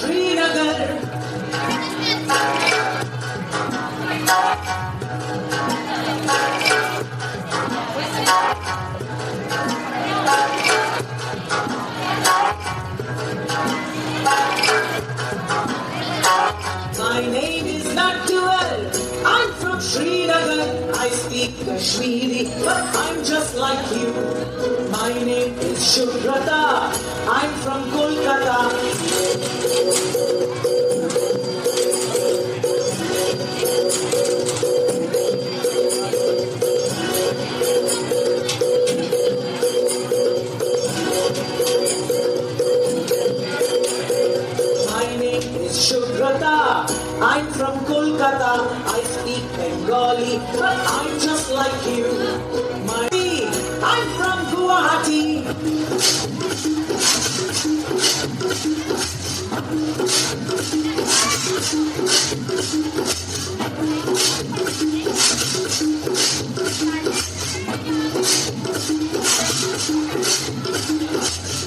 Srinagar. My name is Nattual. I'm from Srinagar. I speak Kashmiri, but I'm just like you. My name is Shubhrata. I'm from Kolkata. Shubhrata, I'm from Kolkata. I speak Bengali, but I'm just like you. I'm from Guwahati.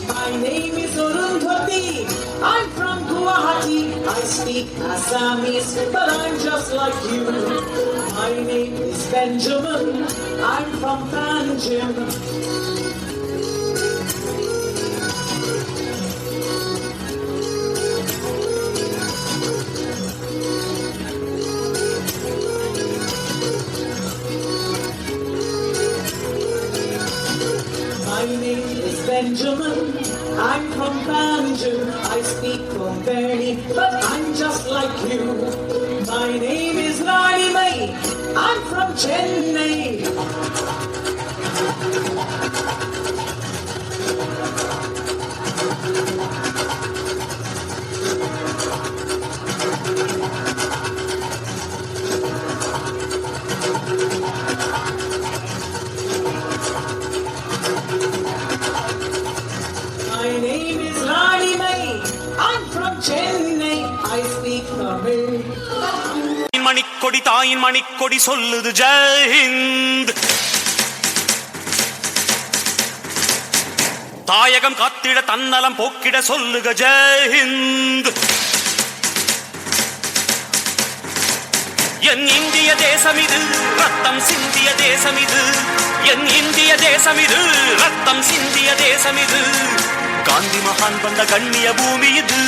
My name is Arundhati. I'm from Guwahati. I speak Assamese, but I'm just like you. My name is Benjamin. I'm from Panjim. My name is Benjamin. I'm from Panjim. I speak Konkani, but I'm just like you. My name is Rani Mai. I'm from Chennai. My name is Rani Mai. I'm from Chennai. I speak Tamil. Manikodi தாயின் மணிக்கொடி சொல்லுது ஜெய் ஹிந்த். தாயகம் காத்திட தன்னலம் போக்கிட சொல்லுக ஜெய் ஹிந்த். என் இந்திய தேசம் இது ரத்தம் சிந்திய தேசம் இது. என் இந்திய தேசம் இது ரத்தம் சிந்திய தேசம் இது. காந்தி மகான் வந்த கண்ணிய பூமி இது.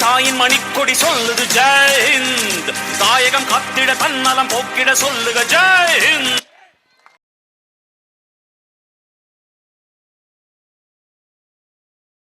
தாயின் மணிக்கொடி சொல்லுது ஜெய் ஹிந்த். தாயகம் காத்திட தன்னலம் போக்கிட சொல்லுக ஜெய் ஹிந்த்.